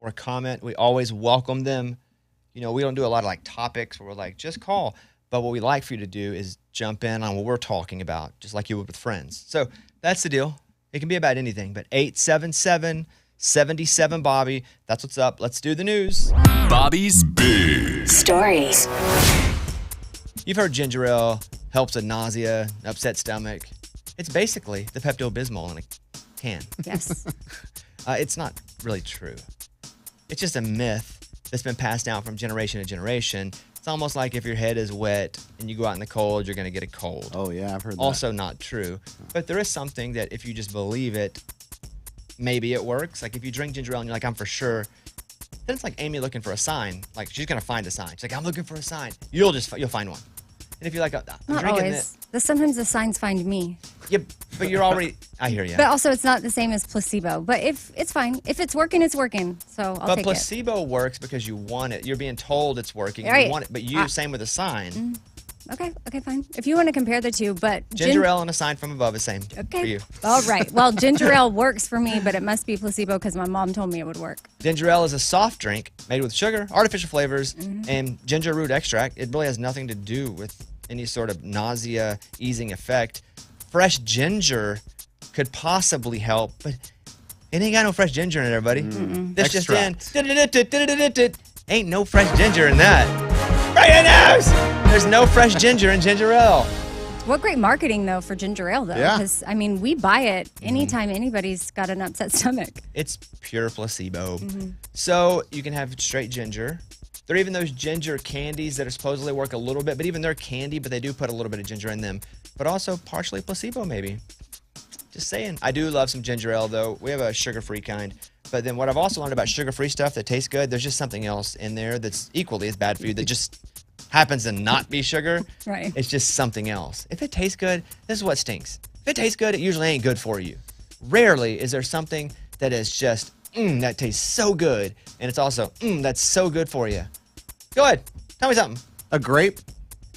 or comment, we always welcome them. We don't do a lot of like topics where we're like, just call. But what we like for you to do is jump in on what we're talking about, just like you would with friends. So that's the deal. It can be about anything, but 877-77-BOBBY. That's what's up. Let's do the news. Bobby's Big Stories. You've heard ginger ale helps with nausea, upset stomach. It's basically the Pepto-Bismol in a can. Yes. It's not really true. It's just a myth that's been passed down from generation to generation. It's almost like if your head is wet and you go out in the cold, you're going to get a cold. Oh, yeah, I've heard that. Also not true. But there is something that if you just believe it, maybe it works. Like if you drink ginger ale and you're like, I'm for sure, then it's like Amy looking for a sign. Like she's going to find a sign. She's like, I'm looking for a sign. You'll find one. And if you're like, I'm Not drinking always. Sometimes the signs find me. Yeah, but you're already, I hear you. But also, it's not the same as placebo. But if it's fine. If it's working, it's working. So I'll take it. But placebo works because you want it. You're being told it's working. Right. You want it. But same with a sign. Okay, fine. If you want to compare the two, but Ginger ale and a sign from above is same for you. All right. Well, ginger ale works for me, but it must be placebo because my mom told me it would work. Ginger ale is a soft drink made with sugar, artificial flavors, and ginger root extract. It really has nothing to do with any sort of nausea easing effect. Fresh ginger could possibly help, but it ain't got no fresh ginger in it, everybody. This just in. Ain't no fresh ginger in that. Right in the nose! There's no fresh ginger in ginger ale. What great marketing, though, for ginger ale, though. Yeah. Because, we buy it anytime anybody's got an upset stomach. It's pure placebo. So you can have straight ginger. There are even those ginger candies that are supposedly work a little bit, but even they're candy, but they do put a little bit of ginger in them. But also partially placebo, maybe. Just saying. I do love some ginger ale, though. We have a sugar-free kind. But then what I've also learned about sugar-free stuff that tastes good, there's just something else in there that's equally as bad for you that just happens to not be sugar. Right. It's just something else. If it tastes good, this is what stinks. If it tastes good, it usually ain't good for you. Rarely is there something that is just, that tastes so good, and it's also, that's so good for you. Go ahead. Tell me something. A grape?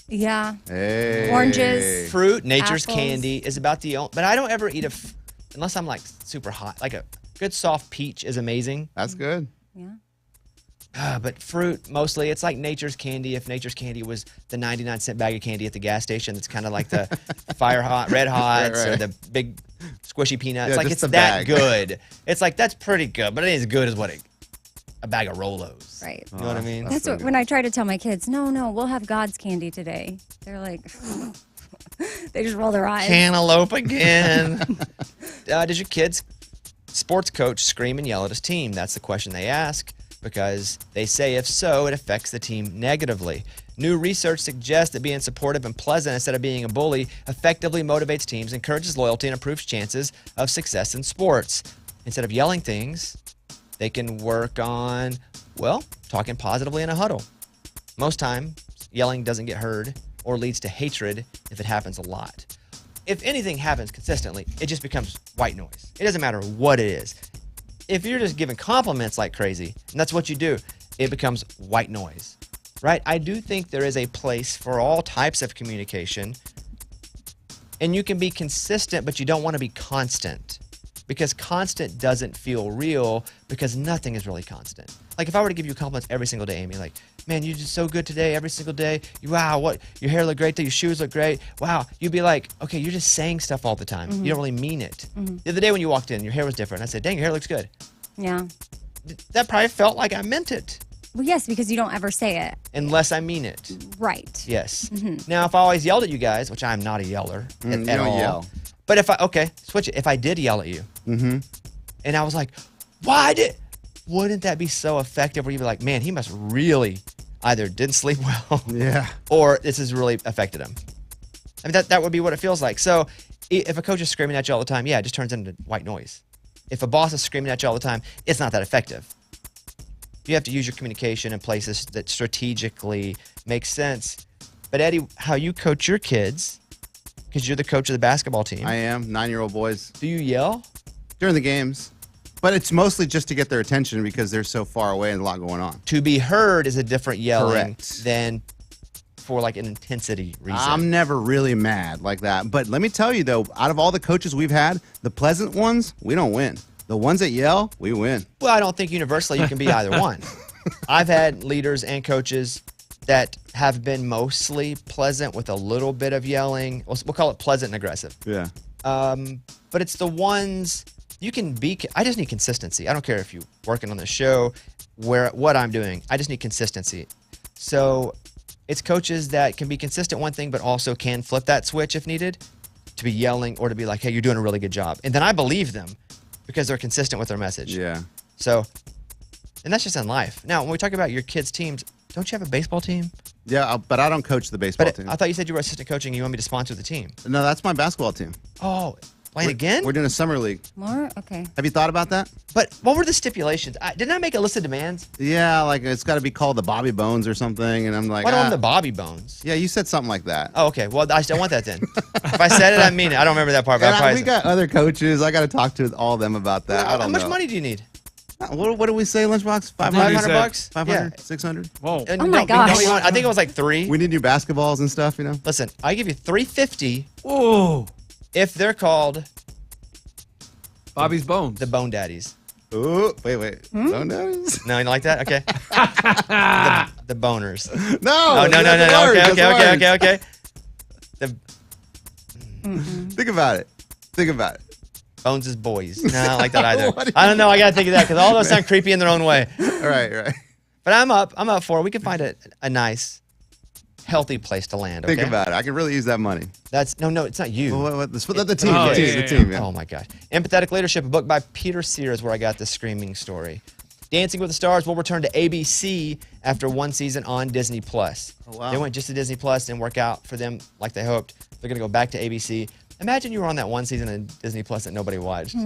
Yeah. Hey. Oranges. Fruit, nature's Apples. candy, is about the only, but I don't ever eat unless I'm like super hot. Like a good soft peach is amazing. That's good. Yeah. But fruit, mostly, it's like nature's candy. If nature's candy was the 99-cent bag of candy at the gas station, it's kind of like the Fire Hot, Red Hots, Right. or the big squishy peanuts. Yeah, Like just it's the that bag. good. It's like, that's pretty good, but it ain't as good as what a bag of Rolos. Right. You know what I mean? That's so what, good. when I try to tell my kids, no, we'll have God's candy today. They're like, they just roll their eyes. Cantaloupe again. Did your kid's sports coach scream and yell at his team? That's the question they ask, because they say if so, it affects the team negatively. New research suggests that being supportive and pleasant instead of being a bully effectively motivates teams, encourages loyalty, and improves chances of success in sports. Instead of yelling things, they can work on, talking positively in a huddle. Most time, yelling doesn't get heard or leads to hatred if it happens a lot. If anything happens consistently, it just becomes white noise. It doesn't matter what it is. If you're just giving compliments like crazy, and that's what you do, it becomes white noise, right? I do think there is a place for all types of communication, and you can be consistent, but you don't want to be constant, because constant doesn't feel real, because nothing is really constant. Like if I were to give you compliments every single day, Amy, like, man, you're just so good today, every single day. Wow, your hair looked great today, your shoes look great. Wow, you'd be like, okay, you're just saying stuff all the time. You don't really mean it. The other day when you walked in, your hair was different. I said, dang, your hair looks good. Yeah. That probably felt like I meant it, Well, yes, because you don't ever say it. unless I mean it. Right. Yes. Now, if I always yelled at you guys, which I'm not a yeller You at don't all. yell. But switch it. If I did yell at you, and I was like, wouldn't that be so effective where you'd be like, man, he must really either didn't sleep well Yeah. or this has really affected him. I mean, that would be what it feels like. So if a coach is screaming at you all the time, it just turns into white noise. If a boss is screaming at you all the time, it's not that effective. You have to use your communication in places that strategically make sense. But Eddie, how you coach your kids, because you're the coach of the basketball team. I am. 9-year-old boys. Do you yell? During the games. But it's mostly just to get their attention because they're so far away and a lot going on. To be heard is a different yelling Correct. than for like an intensity reason. I'm never really mad like that. But let me tell you, though, out of all the coaches we've had, the pleasant ones, we don't win. The ones that yell, we win. Well, I don't think universally you can be either one. I've had leaders and coaches that have been mostly pleasant with a little bit of yelling. We'll call it pleasant and aggressive. Yeah. But it's the ones you can be. I just need consistency. I don't care if you're working on the show, what I'm doing. I just need consistency. So it's coaches that can be consistent one thing, but also can flip that switch if needed to be yelling or to be like, hey, you're doing a really good job. And then I believe them because they're consistent with their message. Yeah. So, and that's just in life. Now, when we talk about your kids' teams, don't you have a baseball team? Yeah, but I don't coach the baseball team. I thought you said you were assistant coaching and you want me to sponsor the team. No, that's my basketball team. Oh, playing again? We're doing a summer league. More? Okay. Have you thought about that? But what were the stipulations? Didn't I make a list of demands? Yeah, like it's got to be called the Bobby Bones or something. And I'm like, Why don't I want the Bobby Bones? Yeah, you said something like that. Oh, okay. Well, I still want that then. If I said it, I mean it. I don't remember that part. But And we got other coaches. I got to talk to all of them about that. I don't know. How much money do you need? What do we say, Lunchbox? 500 $500? bucks? 500? 600? Whoa. Oh my gosh. I think it was like 3. We need new basketballs and stuff, you know? Listen, I give you $350 Ooh. if they're called Bobby's Bones. the Bone Daddies. Ooh, wait. Bone daddies? No, you don't like that? Okay. the boners. No. Oh, no. that's words, that's words. Okay. The Think about it. Bones is boys. No, I don't like that either. What do you I don't know. I got to think of that because all those sound creepy in their own way. Right. But I'm up for it. We can find a nice, healthy place to land. Okay? Think about it. I can really use that money. That's no, it's not you. Well, the team. Oh, the yeah. team, yeah. Oh my gosh. Empathetic Leadership, a book by Peter Sears, where I got the screaming story. Dancing with the Stars will return to ABC after one season on Disney Plus. Oh, wow. They went just to Disney Plus, didn't work out for them like they hoped. They're going to go back to ABC. Imagine you were on that one season of Disney Plus that nobody watched.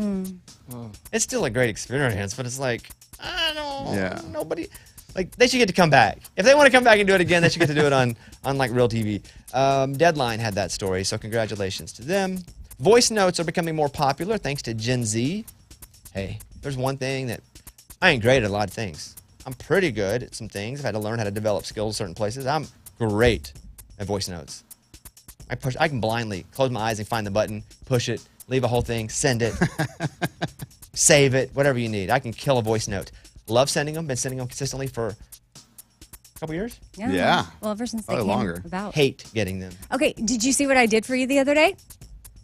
It's still a great experience, but it's like, I don't know, nobody. Like, they should get to come back. If they want to come back and do it again, they should get to do it on like real TV. Deadline had that story, so congratulations to them. Voice notes are becoming more popular thanks to Gen Z. Hey, there's one thing that I ain't great at a lot of things. I'm pretty good at some things. I've had to learn how to develop skills in certain places. I'm great at voice notes. I can blindly close my eyes and find the button, push it, leave a whole thing, send it, save it, whatever you need. I can kill a voice note. Love sending them. Been sending them consistently for a couple years. Yeah. Well, ever since they Probably came longer. about. Hate getting them. Okay, did you see what I did for you the other day?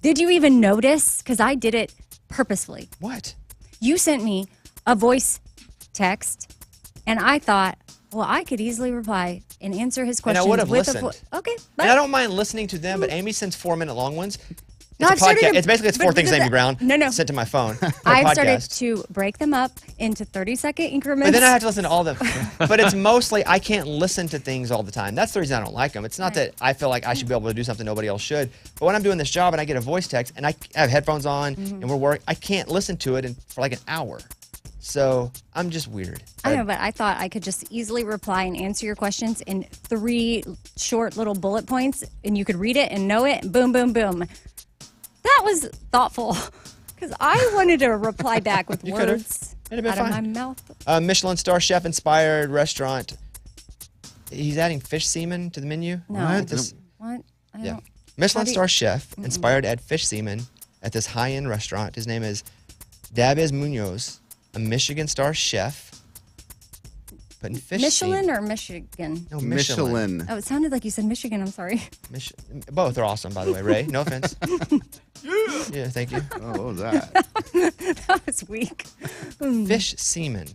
Did you even notice? Because I did it purposefully. What? You sent me a voice text, and I thought, well, I could easily reply and answer his And questions I would have with listened. Okay, And I don't mind listening to them, but Amy sends 4-minute long ones. No, It's I've a started podcast. to- It's basically but- 4 things but- Amy Brown No. sent to my phone. for a I've started podcast. to break them up into 30-second increments. But then I have to listen to all of them. But it's mostly I can't listen to things all the time. That's the reason I don't like them. It's not that I feel like I should be able to do something nobody else should. But when I'm doing this job and I get a voice text and I have headphones on and we're working, I can't listen to it for like an hour. So I'm just weird. I know, but I thought I could just easily reply and answer your questions in 3 short little bullet points, and you could read it and know it. Boom, boom, boom. That was thoughtful, because I wanted to reply back with You could've. words It'd have out been of my fine. mouth. Michelin star chef inspired restaurant. He's adding fish semen to the menu. No. At this- What? I yeah. don't. Michelin How do you- star chef inspired to add fish semen at this high-end restaurant. His name is Dabez Munoz, a Michigan star chef. Putting fish Michelin semen. or Michigan? No, Michelin. Oh, it sounded like you said Michigan. I'm sorry. Both are awesome, by the way, Ray. No offense. Yeah, thank you. Oh, what was that? That was weak. Fish semen.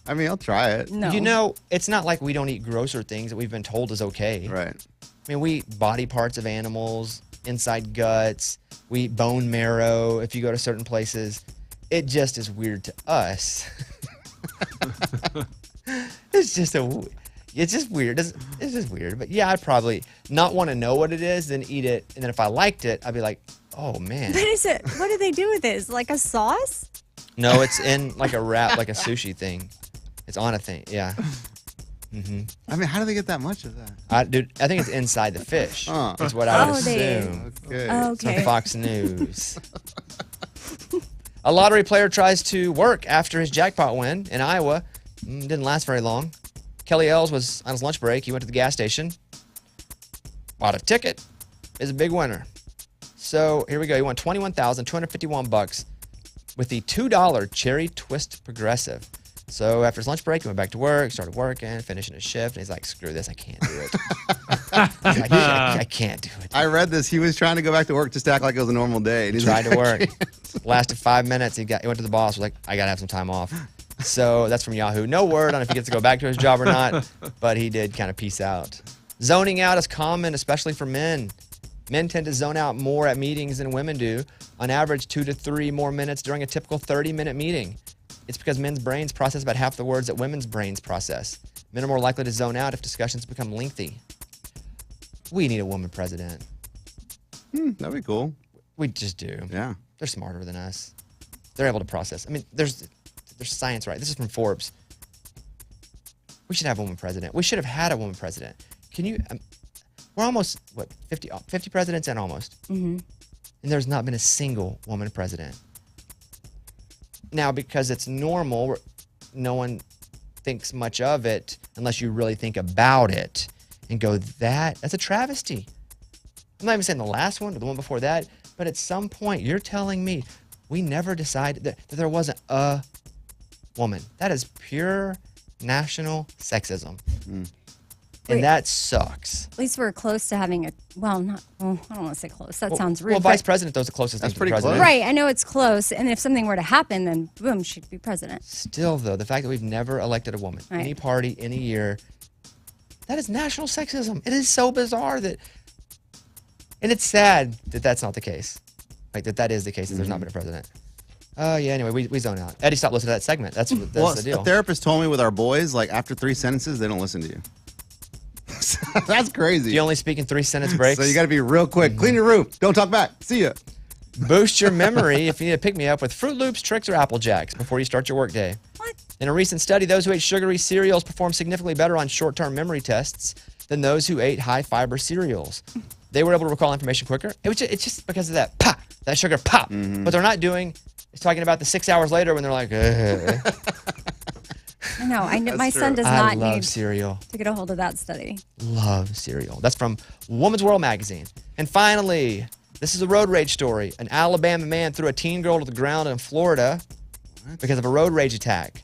I mean, I'll try it. No. You know, it's not like we don't eat grosser things that we've been told is okay. Right. I mean, we eat body parts of animals, inside guts, we eat bone marrow if you go to certain places. It just is weird to us. It's just weird. It's just weird. But yeah, I'd probably not want to know what it is, then eat it. And then if I liked it, I'd be like, oh man. What is it? What do they do with this? Like a sauce? No, it's in like a wrap, like a sushi thing. It's on a thing. Yeah. I mean, how do they get that much of that? Dude, I think it's inside the fish. Huh. That's what I would Oh, they- assume. Okay. It's on Okay. Fox News. A lottery player tries to work after his jackpot win in Iowa. Didn't last very long. Kelly Ells was on his lunch break. He went to the gas station, bought a ticket, is a big winner. So here we go. He won $21,251 with the $2 Cherry Twist Progressive. So after his lunch break, he went back to work, started working, finishing his shift, and he's like, screw this, I can't do it. He's like, I can't do it. I read this. He was trying to go back to work just to act like it was a normal day. And he's Tried like, to work. Lasted 5 minutes. He went to the boss, was like, I got to have some time off. So that's from Yahoo. No word on if he gets to go back to his job or not, but he did kind of peace out. Zoning out is common, especially for men. Men tend to zone out more at meetings than women do. On average, 2 to 3 more minutes during a typical 30-minute meeting. It's because men's brains process about half the words that women's brains process. Men are more likely to zone out if discussions become lengthy. We need a woman president. That'd be cool. We just do. Yeah. They're smarter than us. They're able to process. I mean, there's science, right? This is from Forbes. We should have a woman president. We should have had a woman president. Can you? We're almost, 50 presidents in almost. Mm-hmm. And there's not been a single woman president. Now, because it's normal, no one thinks much of it unless you really think about it and go, that's a travesty. I'm not even saying the last one or the one before that, but at some point, you're telling me we never decided that there wasn't a woman. That is pure national sexism. And that sucks. At least we're close to having I don't want to say close. That sounds rude. Well, vice president, those are the closest That's thing to the pretty president. close. Right, I know it's close. And if something were to happen, then boom, she'd be president. Still, though, the fact that we've never elected a woman, Right. any party, any year, that is national sexism. It is so bizarre and it's sad that that's not the case. Like that is the case that there's not been a president. Anyway, we zone out. Eddie, stop listening to that segment. That's the deal. A therapist told me with our boys, like after 3 sentences, they don't listen to you. That's crazy. Do you only speak in 3-sentence breaks? So you got to be real quick. Clean your room. Don't talk back. See ya. Boost your memory if you need to pick me up with Fruit Loops, Tricks, or Apple Jacks before you start your workday. What? In a recent study, those who ate sugary cereals performed significantly better on short-term memory tests than those who ate high-fiber cereals. They were able to recall information quicker. It's just because of that pop, that sugar pop. What they're not doing is talking about the 6 hours later when they're like, I know. My true. son does I not love need cereal. to get a hold of that study. Love cereal. That's from Woman's World magazine. And finally, this is a road rage story. An Alabama man threw a teen girl to the ground in Florida because of a road rage attack.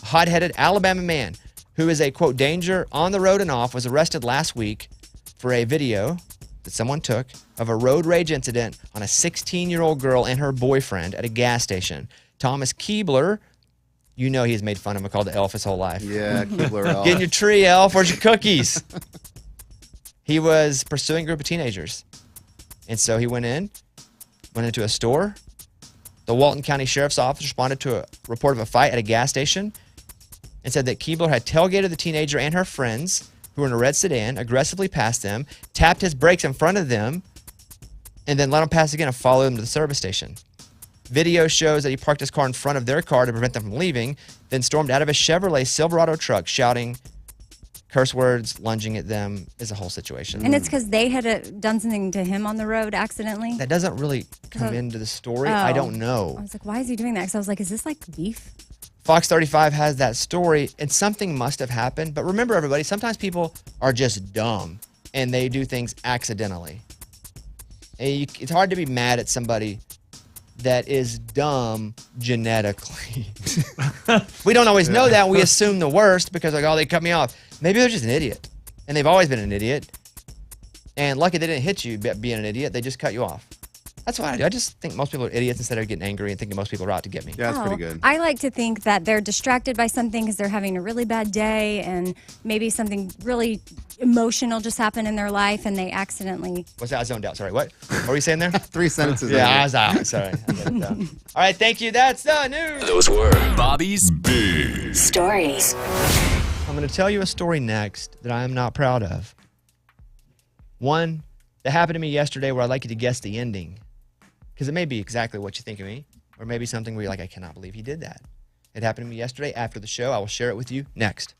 A hot-headed Alabama man who is a, quote, danger on the road and off was arrested last week for a video that someone took of a road rage incident on a 16-year-old girl and her boyfriend at a gas station. Thomas Keebler, you know he's made fun of him, called the elf his whole life. Yeah, Keebler elf. Get in your tree, elf. Where's your cookies? He was pursuing a group of teenagers. And so he went into a store. The Walton County Sheriff's Office responded to a report of a fight at a gas station and said that Keebler had tailgated the teenager and her friends, who were in a red sedan, aggressively past them, tapped his brakes in front of them, and then let them pass again and followed them to the service station. Video shows that he parked his car in front of their car to prevent them from leaving, then stormed out of his Chevrolet Silverado truck, shouting curse words, lunging at them. Is a whole situation. And it's because they had done something to him on the road accidentally. That doesn't really come into the story. I don't know. I was like, why is he doing that? Because I was like, is this like beef? Fox 35 has that story, and something must have happened. But remember, everybody, sometimes people are just dumb, and they do things accidentally. And it's hard to be mad at somebody that is dumb genetically. We don't always know that. We assume the worst because, like, oh, they cut me off. Maybe they're just an idiot, and they've always been an idiot. And lucky they didn't hit you being an idiot. They just cut you off. That's what I do. I just think most people are idiots instead of getting angry and thinking most people are out to get me. Yeah, that's pretty good. I like to think that they're distracted by something because they're having a really bad day and maybe something really emotional just happened in their life and they accidentally. What's that? I zoned out. Sorry, what? What were you saying there? 3 sentences. Yeah, I in was out. Sorry. I got it down. All right, thank you. That's the news. Those were Bobby's Big Stories. I'm going to tell you a story next that I am not proud of. One that happened to me yesterday where I'd like you to guess the ending. Because it may be exactly what you think of me, or maybe something where you're like, I cannot believe he did that. It happened to me yesterday after the show. I will share it with you next.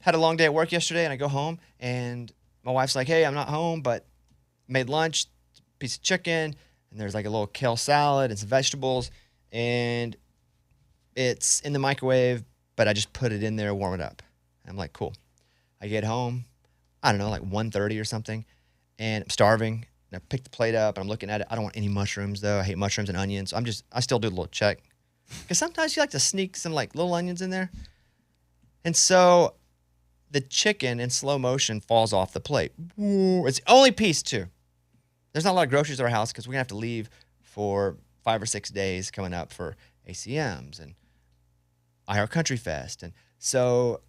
had a long day at work yesterday, and I go home, and my wife's like, hey, I'm not home, but made lunch, piece of chicken, and there's like a little kale salad and some vegetables, and it's in the microwave, but I just put it in there, warm it up. I'm like, cool. I get home, I don't know, like 1:30 or something, and I'm starving. And I pick the plate up, and I'm looking at it. I don't want any mushrooms, though. I hate mushrooms and onions. So I still do a little check. Because sometimes you like to sneak some like little onions in there. And so the chicken in slow motion falls off the plate. It's the only piece, too. There's not a lot of groceries at our house because we're going to have to leave for 5 or 6 days coming up for ACMs and iHeart Country Fest. And so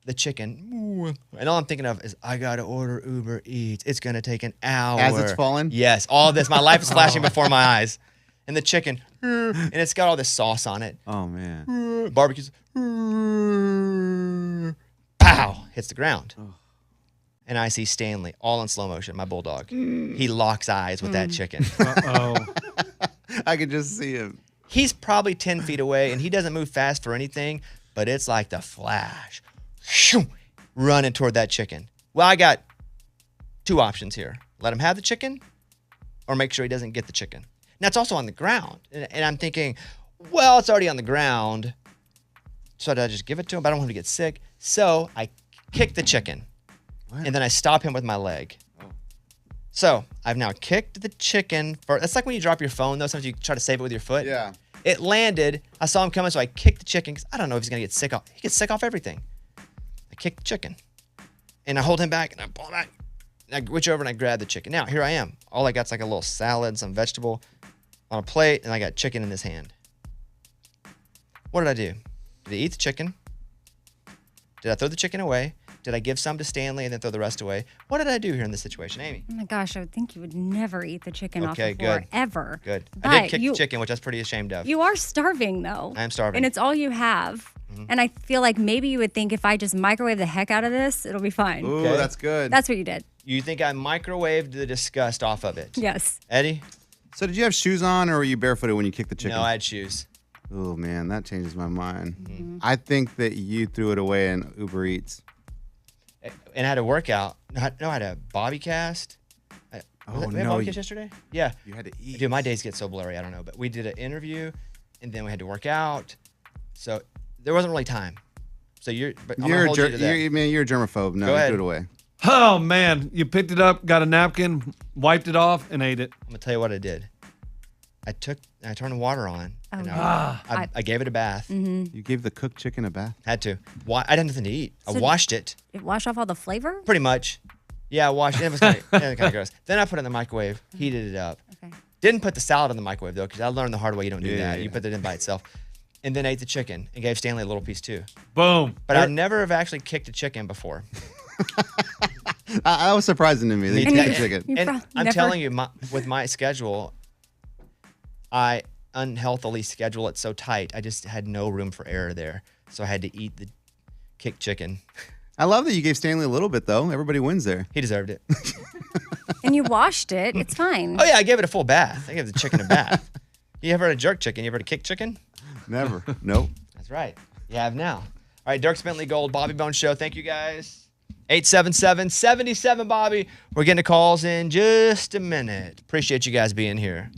the chicken, and all I'm thinking of is I got to order Uber Eats. It's going to take an hour. As it's falling? Yes. All of this. My life is flashing before my eyes. And the chicken, and it's got all this sauce on it. Oh, man. Barbecues. Pow! Hits the ground. And I see Stanley, all in slow motion, my bulldog. He locks eyes with that chicken. Uh-oh. I could just see him. He's probably 10 feet away, and he doesn't move fast for anything, but it's like the Flash. Shoo, running toward that chicken. Well, I got 2 options here. Let him have the chicken or make sure he doesn't get the chicken. Now, it's also on the ground. And I'm thinking, well, it's already on the ground. So did I just give it to him? But I don't want him to get sick. So I kick the chicken. What? And then I stop him with my leg. So I've now kicked the chicken. That's like when you drop your phone, though. Sometimes you try to save it with your foot. Yeah. It landed. I saw him coming, so I kicked the chicken because I don't know if he's going to get sick off. He gets sick off everything. I kick the chicken. And I hold him back, and I pull him back. And I reach over, and I grab the chicken. Now, here I am. All I got's like a little salad, some vegetable on a plate, and I got chicken in his hand. What did I do? Did I eat the chicken? Did I throw the chicken away? Did I give some to Stanley and then throw the rest away? What did I do here in this situation, Amy? Oh my gosh, I would think you would never eat the chicken off Okay, the floor, good. ever. Good. I But did kick the chicken, which I was pretty ashamed of. You are starving, though. I am starving. And it's all you have. And I feel like maybe you would think if I just microwave the heck out of this, it'll be fine. Ooh, Okay. that's good. That's what you did. You think I microwaved the disgust off of it? Yes. Eddie? So did you have shoes on, or were you barefooted when you kicked the chicken? No, I had shoes. Oh, man, that changes my mind. I think that you threw it away in Uber Eats. And I had a workout. No, I had a bobby cast. We had bobby cast yesterday? Yeah. You had to eat. Dude, my days get so blurry. I don't know. But we did an interview, and then we had to work out. So there wasn't really time. So I'm gonna hold you to that. You're a germaphobe. No, Go ahead. threw it away. Oh, man. You picked it up, got a napkin, wiped it off, and ate it. I'm gonna tell you what I did. I turned the water on, and no. I gave it a bath. You gave the cooked chicken a bath? Had to. I had nothing to eat. I So- washed it. It washed off all the flavor? Pretty much. Yeah, I washed it. It was kind of gross. Then I put it in the microwave, heated it up. Okay. Didn't put the salad in the microwave, though, because I learned the hard way you don't do Yeah, that. yeah. You put it in by itself. And then ate the chicken and gave Stanley a little piece, too. Boom. But I never have actually kicked a chicken before. That was surprising to me. That you And took you- the chicken. you And pro- I'm never- telling you, with my schedule, I unhealthily schedule it so tight. I just had no room for error there. So I had to eat the kicked chicken. I love that you gave Stanley a little bit, though. Everybody wins there. He deserved it. And you washed it. It's fine. Oh, yeah, I gave it a full bath. I gave the chicken a bath. You ever heard of jerk chicken? You ever heard of kicked chicken? Never. Nope. That's right. You have now. All right, Dirk Bentley Gold, Bobby Bone Show. Thank you, guys. 877-77 Bobby. We're getting to calls in just a minute. Appreciate you guys being here.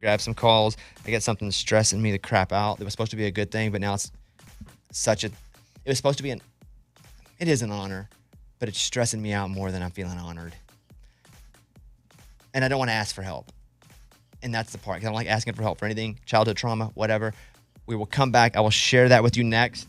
grab some calls. I get something stressing me the crap out. It was supposed to be a good thing, but now it's it was supposed to be it is an honor, but it's stressing me out more than I'm feeling honored. And I don't want to ask for help. And that's the part. 'Cause I don't like asking for help for anything, childhood trauma, whatever. We will come back. I will share that with you next.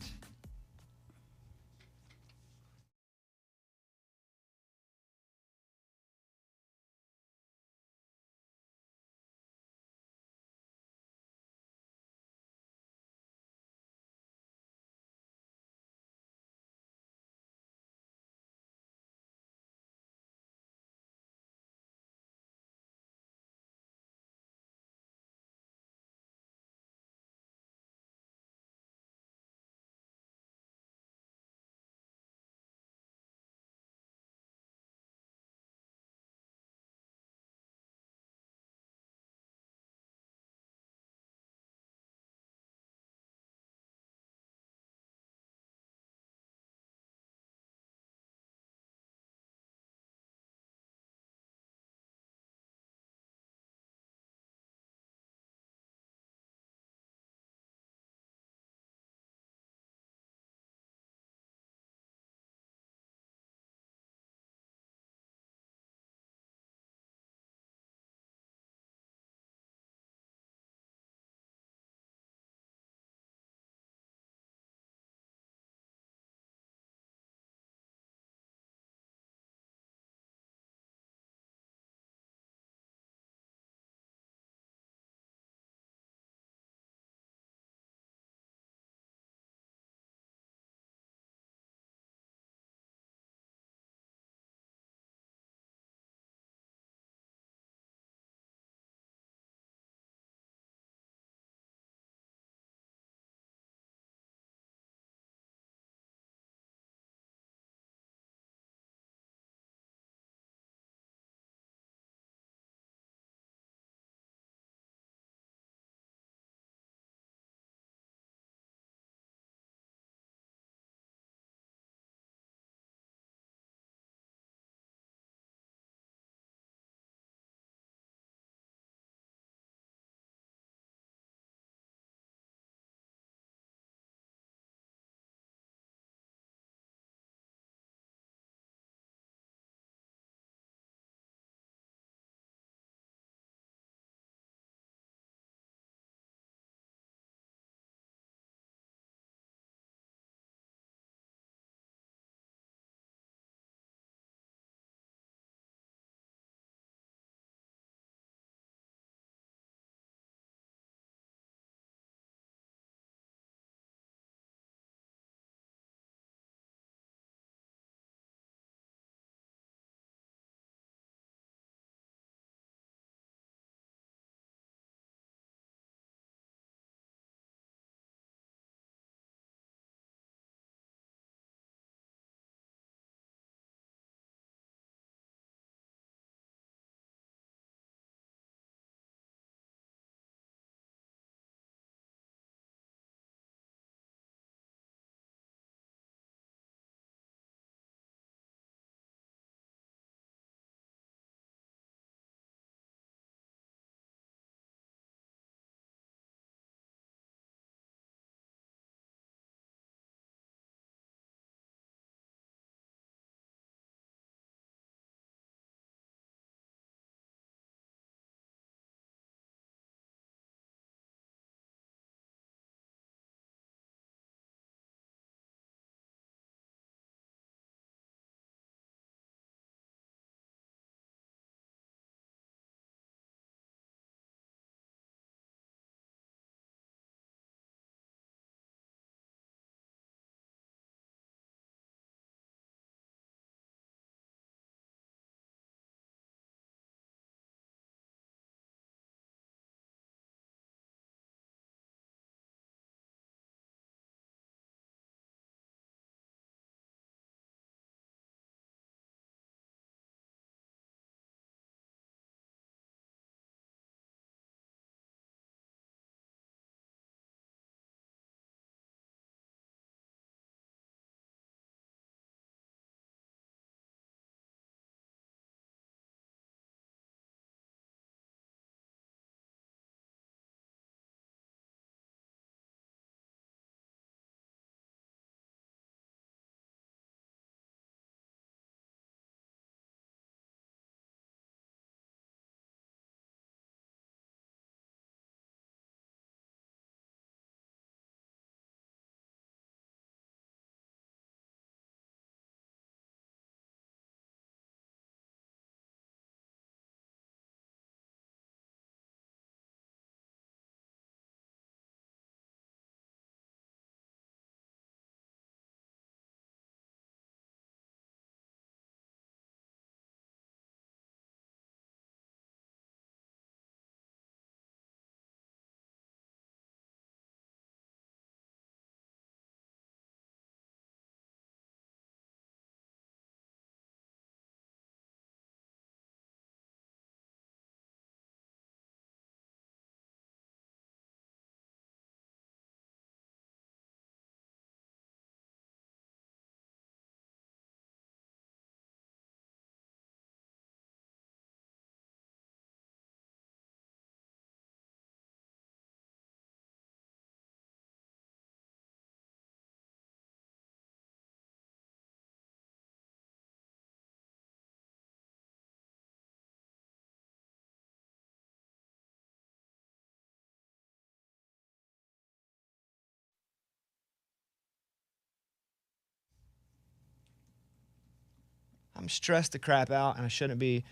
I'm stressed the crap out, and I shouldn't be.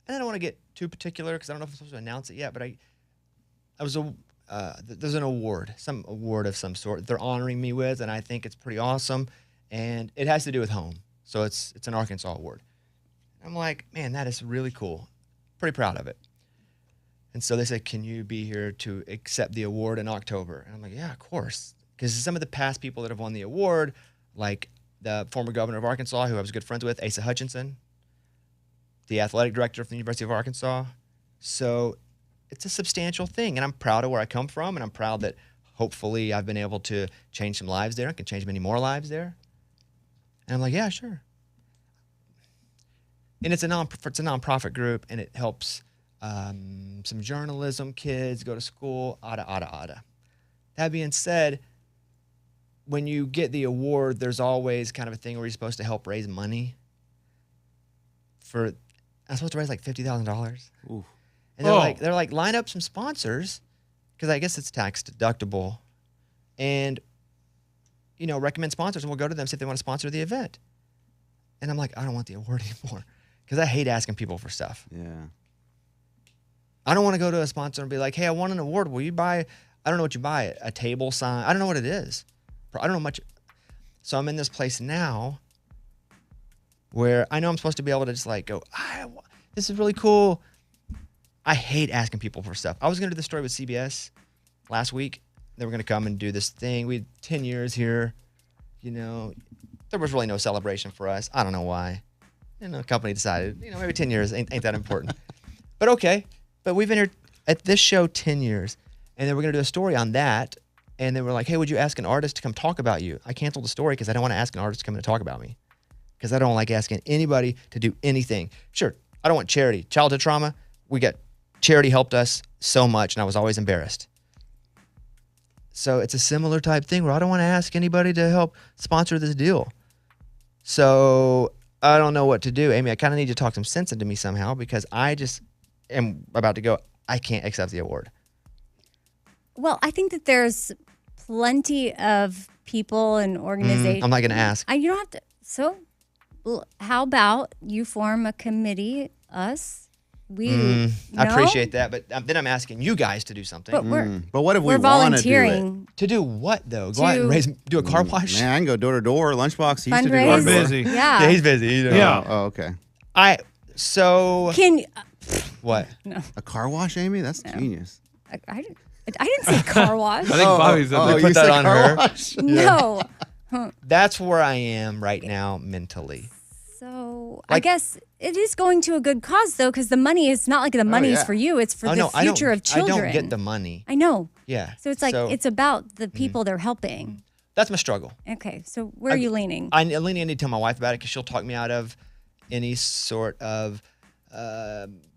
And I don't want to get too particular because I don't know if I'm supposed to announce it yet, but there's an award, some award of some sort that they're honoring me with, and I think it's pretty awesome. And it has to do with home. So it's an Arkansas award. I'm like, man, that is really cool. Pretty proud of it. And so they said, can you be here to accept the award in October? And I'm like, yeah, of course. Because some of the past people that have won the award, like the former governor of Arkansas, who I was good friends with, Asa Hutchinson, the athletic director from the University of Arkansas. So it's a substantial thing. And I'm proud of where I come from. And I'm proud that hopefully I've been able to change some lives there. I can change many more lives there. And I'm like, yeah, sure. And it's a nonprofit group, and it helps some journalism kids go to school, Ada. That being said, when you get the award, there's always kind of a thing where you're supposed to help raise money. I'm supposed to raise like $50,000. And they're like, line up some sponsors, because I guess it's tax deductible, and recommend sponsors, and we'll go to them, see if they want to sponsor the event. And I'm like, I don't want the award anymore, because I hate asking people for stuff. Yeah. I don't want to go to a sponsor and be like, hey, I want an award. Will you buy, I don't know what you buy, a table sign. I don't know what it is. I don't know much. So I'm in this place now where I know I'm supposed to be able to just like go, this is really cool. I hate asking people for stuff. I was going to do this story with CBS last week. They were going to come and do this thing. We had 10 years here. There was really no celebration for us. I don't know why. The company decided, maybe 10 years ain't that important. But okay. But we've been here at this show 10 years. And then we're going to do a story on that. And they were like, hey, would you ask an artist to come talk about you? I canceled the story because I don't want to ask an artist to come in and talk about me. Because I don't like asking anybody to do anything. Sure, I don't want charity. Childhood trauma, charity helped us so much, and I was always embarrassed. So it's a similar type thing where I don't want to ask anybody to help sponsor this deal. So I don't know what to do. Amy, I kind of need you to talk some sense into me somehow, because I just am about to go, I can't accept the award. Well, I think that there's plenty of people and organizations. I'm not going to ask. You don't have to. So how about you form a committee, us? I appreciate that, but then I'm asking you guys to do something. But what if we we're want to do it? volunteering. To do what, though? Go out and do a car wash? Man, I can go door to door. Lunchbox, he used to do Fundraise? door I'm to door. busy. Yeah. He's busy. Yeah. Oh, okay. What? A car wash, Amy? That's genius. I didn't say car wash. I think Bobby said that. put you that said on car her? wash? No. That's where I am right now mentally. So I guess it is going to a good cause, though, because the money is not like the money is yeah. for you. It's for the future of children. I don't get the money. I know. Yeah. So it's like it's about the people they're helping. That's my struggle. Okay. So where are you leaning? I'm leaning. I need to tell my wife about it because she'll talk me out of any sort of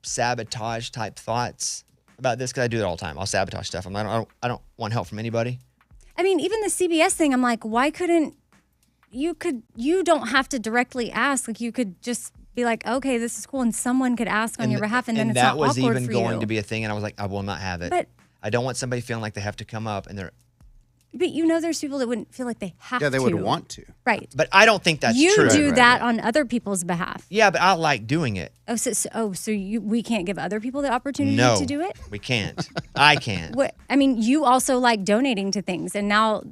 sabotage type thoughts about this, because I do it all the time. I'll sabotage stuff. I don't want help from anybody. I mean, even the CBS thing, I'm like, why couldn't you don't have to directly ask. Like, you could just be like, okay, this is cool, and someone could ask on your behalf, and then it's not awkward for you. And that was even going to be a thing, and I was like, I will not have it. But I don't want somebody feeling like they have to come up and they're. But there's people that wouldn't feel like they have to. Yeah, they would want to. Right. But I don't think that's true. You do that on other people's behalf. Yeah, but I like doing it. Oh, so we can't give other people the opportunity No, to do it? we can't. I can't. I mean, you also like donating to things, and now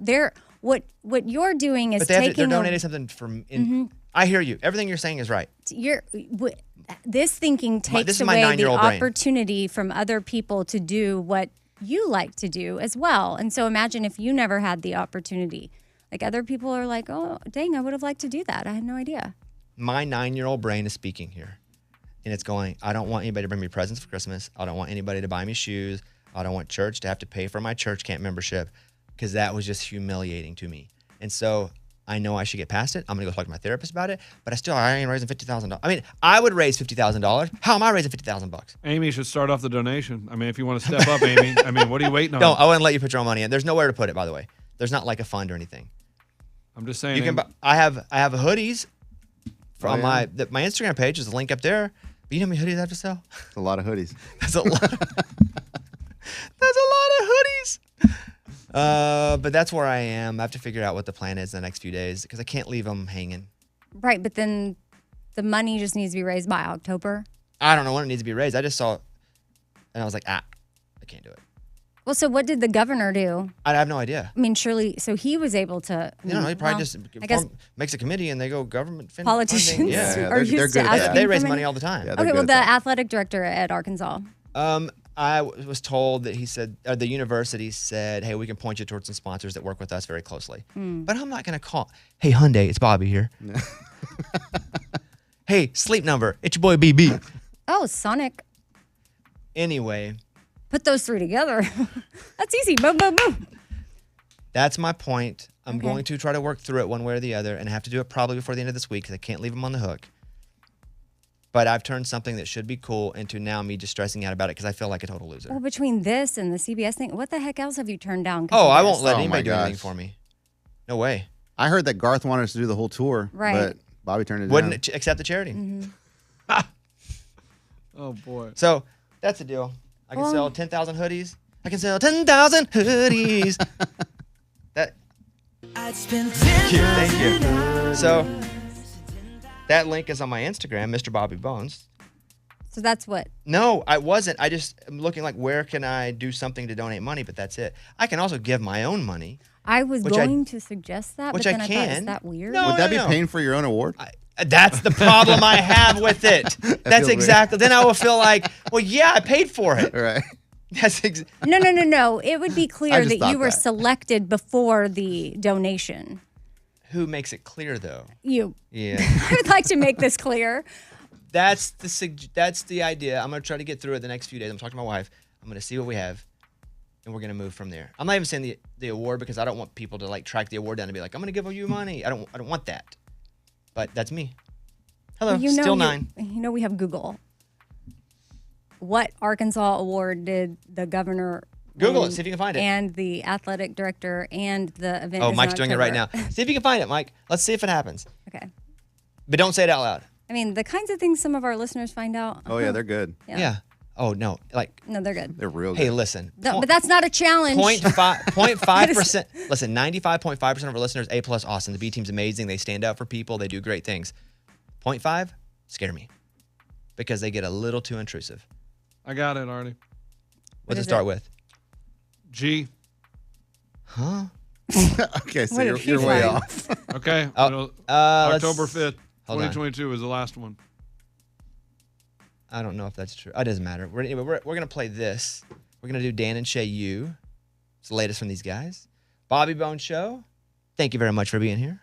what you're doing is But taking. they're donating something from. I hear you. Everything you're saying is right. This thinking takes my away the 9-year-old brain. opportunity from other people to do what you like to do as well. And so imagine if you never had the opportunity. Like, other people are like, oh, dang, I would have liked to do that. I had no idea. My 9-year-old brain is speaking here. And it's going, I don't want anybody to bring me presents for Christmas. I don't want anybody to buy me shoes. I don't want church to have to pay for my church camp membership, because that was just humiliating to me. And so I know I should get past it. I'm going to go talk to my therapist about it. But I ain't raising $50,000. I mean, I would raise $50,000. How am I raising $50,000? Amy should start off the donation. I mean, if you want to step up, Amy. I mean, what are you waiting on? No, I wouldn't let you put your own money in. There's nowhere to put it, by the way. There's not like a fund or anything. I'm just saying. You can. I have hoodies from my Instagram page. There's a link up there. But you know how many hoodies I have to sell? It's a lot of hoodies. That's a lot. That's a lot of hoodies. But that's where I am. I have to figure out what the plan is the next few days, because I can't leave them hanging. Right, but then the money just needs to be raised by October. I don't know when it needs to be raised. I just saw it, and I was like, I can't do it. Well, so what did the governor do? I have no idea. I mean, surely, so he was able to. He probably just I guess makes a committee and they go government politicians funding. Yeah, are they're used good to at that. asking they for raise money. money all the time. Yeah, they're Okay, good well, at the that. athletic director at Arkansas. I was told that he said, or the university said, hey, we can point you towards some sponsors that work with us very closely. But I'm not going to call. Hey, Hyundai, it's Bobby here. Hey, Sleep Number, it's your boy BB. Oh, Sonic. Anyway, Put those three together. That's easy. Boom, boom, boom. that's my point. I'm Okay. going to try to work through it one way or the other, and I have to do it probably before the end of this week because I can't leave them on the hook. But I've turned something that should be cool into now me just stressing out about it because I feel like a total loser. Well, between this and the CBS thing, what the heck else have you turned down? 'cause Oh, of I this? won't let Oh, anybody my do anything gosh. for me. No way. I heard that Garth wanted us to do the whole tour, Right. but Bobby turned it Wouldn't down. accept the charity. Oh boy. So that's the deal. I can Well- sell 10,000 hoodies. I can sell 10,000 hoodies. That. Thank you. So that link is on my Instagram, Mr. Bobby Bones. So that's what. No, I wasn't. I just am looking like where can I do something to donate money, but that's it. I can also give my own money. I was Which I- going to suggest that, which but I then I thought, is can. that weird? No. Would that be no. paying for your own award? That's the problem I have with it. That's feels weird. exactly. Then I will feel like, well, yeah, I paid for it. Right. That's No. It would be clear just that thought you were that. selected before the donation. Who makes it clear though? You. Yeah. I would like to make this clear. That's the idea. I'm gonna try to get through it the next few days. I'm talking to my wife. I'm gonna see what we have, and we're gonna move from there. I'm not even saying the award because I don't want people to like track the award down and be like, I'm gonna give you money. I don't want that. But that's me. Hello, You know still you- 9. You know we have Google. What Arkansas award did the governor Google win, it. See if you can find it. and the athletic director and the event? Oh, is in Mike's doing it right now. October? See if you can find it, Mike. Let's see if it happens. Okay. But don't say it out loud. I mean, the kinds of things some of our listeners find out. Oh, yeah, they're good. Yeah. Oh no. Like, No, they're good. They're real hey, good. listen. No, but that's not a challenge. 0.5%. Listen, 95.5% of our listeners, A+ awesome. The B team's amazing. They stand out for people. They do great things. 0.5 scare me because they get a little too intrusive. I got it, Artie. What's it is start it? with? G. Okay, so What you're, did he you're way find? off. Okay. Oh, October let's- 5th, hold on. 2022 is the last one. I don't know if that's true. It doesn't matter. We're going to play this. We're going to do Dan and Shay U. It's the latest from these guys. Bobby Bone Show. Thank you very much for being here.